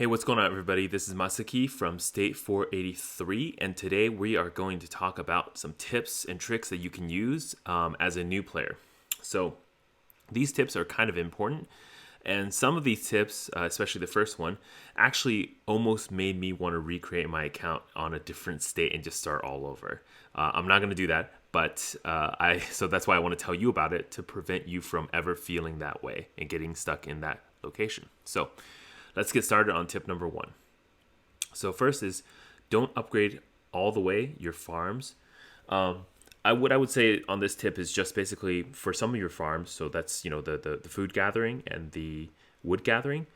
Hey, what's going on, everybody? This is Masaki from State 483, and today we are going to talk about some tips and tricks that you can use as a new player. So, these tips are kind of important, and some of these tips, especially the first one, actually almost made me want to recreate my account on a different state and just start all over. I'm not going to do that, but so that's why I want to tell you about it to prevent you from ever feeling that way and getting stuck in that location. So, let's get started on tip number one. So first is don't upgrade all the way your farms. What I would say on this tip is just basically for some of your farms. So that's the food gathering and the wood gathering.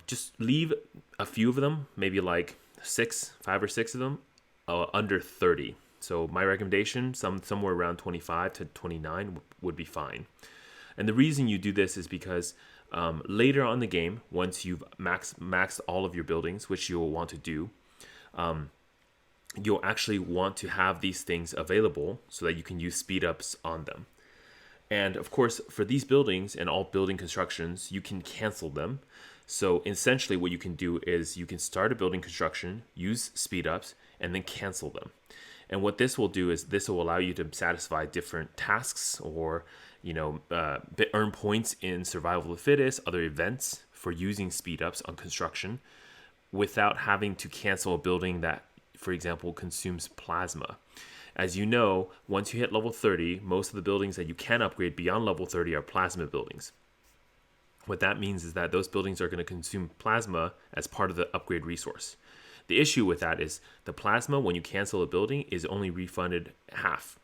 Just leave a few of them, maybe like 5 or 6 of them, under 30. So my recommendation, somewhere around 25 to 29 would be fine. And the reason you do this is because later on in the game, once you've maxed all of your buildings, which you'll want to do, you'll actually want to have these things available so that you can use speed ups on them. And of course, for these buildings and all building constructions, you can cancel them. So essentially what you can do is you can start a building construction, use speed ups, and then cancel them. And what this will do is this will allow you to satisfy different tasks or earn points in survival of the fittest, other events for using speed ups on construction without having to cancel a building that, for example, consumes plasma. As you know, once you hit level 30, most of the buildings that you can upgrade beyond level 30 are plasma buildings. What that means is that those buildings are going to consume plasma as part of the upgrade resource. The issue with that is the plasma, when you cancel a building, is only refunded half.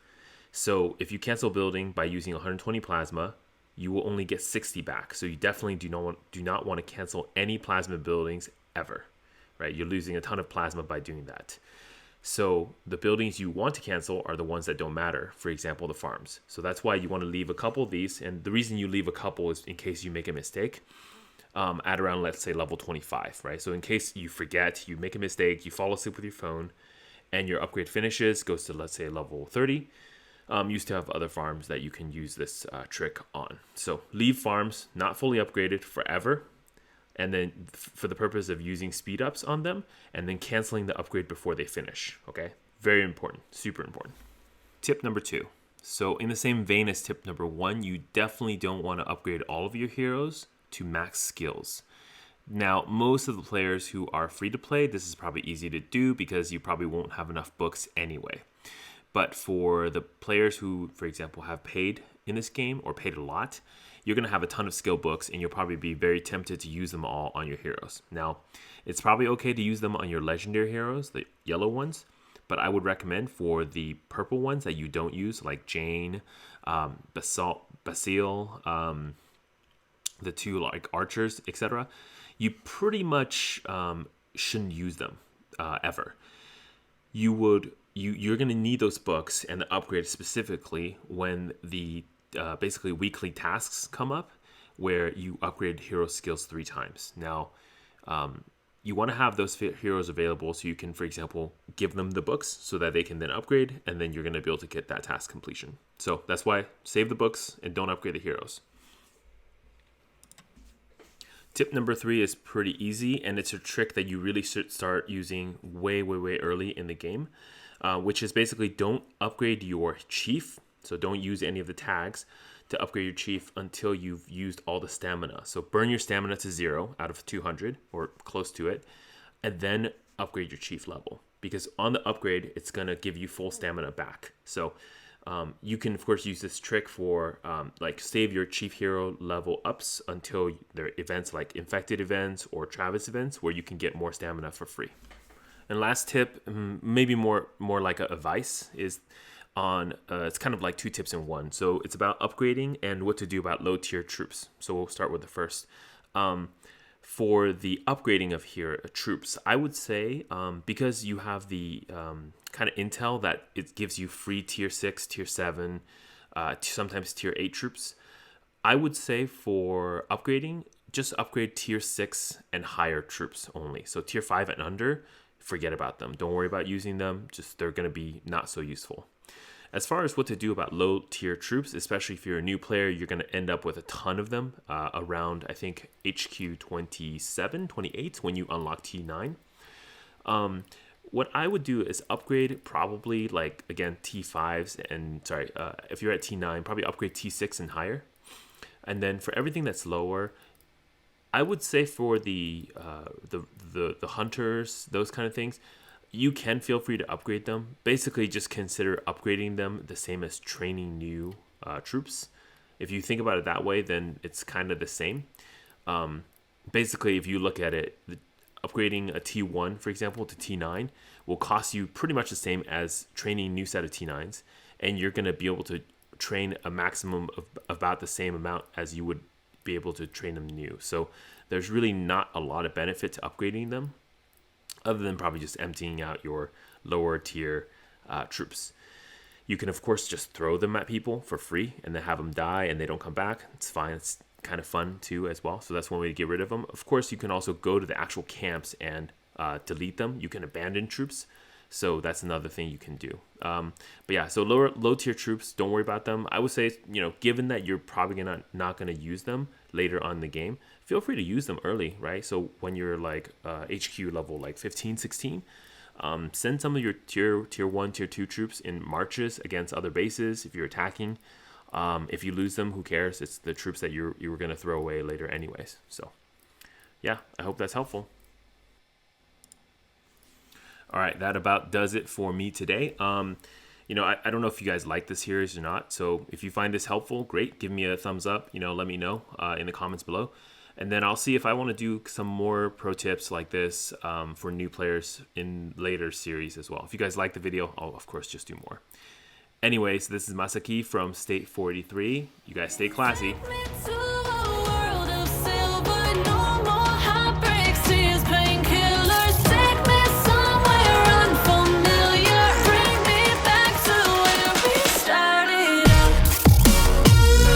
So if you cancel a building by using 120 plasma, you will only get 60 back. So you definitely do not want to cancel any plasma buildings ever, right? You're losing a ton of plasma by doing that. So the buildings you want to cancel are the ones that don't matter. For example, the farms. So that's why you want to leave a couple of these. And the reason you leave a couple is in case you make a mistake. At around, let's say, level 25, right? So in case you forget, you make a mistake, you fall asleep with your phone, and your upgrade finishes, goes to, let's say, level 30, you still have other farms that you can use this trick on. So leave farms not fully upgraded forever, and then for the purpose of using speed ups on them, and then canceling the upgrade before they finish, okay? Very important, super important. Tip number 2. So in the same vein as tip number 1, you definitely don't want to upgrade all of your heroes to max skills. Now, most of the players who are free to play, this is probably easy to do because you probably won't have enough books anyway. But for the players who, for example, have paid in this game or paid a lot, you're going to have a ton of skill books and you'll probably be very tempted to use them all on your heroes. Now, it's probably okay to use them on your legendary heroes, the yellow ones, but I would recommend for the purple ones that you don't use, like Jane, Basile, the two like archers, etc., you pretty much shouldn't use them ever. You're going to need those books and the upgrades specifically when the basically weekly tasks come up where you upgrade hero skills 3 times. Now, you want to have those heroes available so you can, for example, give them the books so that they can then upgrade, and then you're going to be able to get that task completion. So that's why save the books and don't upgrade the heroes. Tip number 3 is pretty easy, and it's a trick that you really should start using way early in the game, which is basically don't upgrade your chief. So don't use any of the tags to upgrade your chief until you've used all the stamina. So burn your stamina to 0 out of 200 or close to it, and then upgrade your chief level. Because on the upgrade, it's going to give you full stamina back. So you can, of course, use this trick for like save your chief hero level ups until there are events like infected events or Travis events where you can get more stamina for free. And last tip, maybe more like a advice, is on it's kind of like 2 tips in one. So it's about upgrading and what to do about low tier troops. So we'll start with the first. For the upgrading of here troops, I would say because you have the kind of intel that it gives you free tier 6, tier 7, sometimes tier 8 troops, I would say for upgrading, just upgrade tier 6 and higher troops only. So tier 5 and under, forget about them. Don't worry about using them. Just they're going to be not so useful. As far as what to do about low tier troops, especially if you're a new player, you're going to end up with a ton of them around, I think, HQ 27, 28 when you unlock T9. What I would do is upgrade probably like, again, T5s and sorry, if you're at T9, probably upgrade T6 and higher. And then for everything that's lower, I would say for the hunters, those kind of things, you can feel free to upgrade them. Basically, just consider upgrading them the same as training new troops. If you think about it that way, then it's kind of the same. Basically, if you look at it, upgrading a T1, for example, to T9 will cost you pretty much the same as training a new set of T9s. And you're going to be able to train a maximum of about the same amount as you would be able to train them new. So there's really not a lot of benefit to upgrading them, other than probably just emptying out your lower tier troops. You can, of course, just throw them at people for free and then have them die and they don't come back. It's fine. It's kind of fun too as well. So that's one way to get rid of them. Of course, you can also go to the actual camps and delete them. You can abandon troops. So that's another thing you can do. But yeah, so low tier troops, don't worry about them. I would say, given that you're probably not going to use them later on in the game, feel free to use them early, right? So when you're like HQ level like 15, 16, send some of your tier 1, tier 2 troops in marches against other bases if you're attacking. If you lose them, who cares? It's the troops that you were going to throw away later anyways. So yeah, I hope that's helpful. All right, that about does it for me today. I don't know if you guys like this series or not. So if you find this helpful, great. Give me a thumbs up. Let me know in the comments below. And then I'll see if I want to do some more pro tips like this for new players in later series as well. If you guys like the video, I'll, of course, just do more. Anyways, this is Masaki from State 483. You guys stay classy.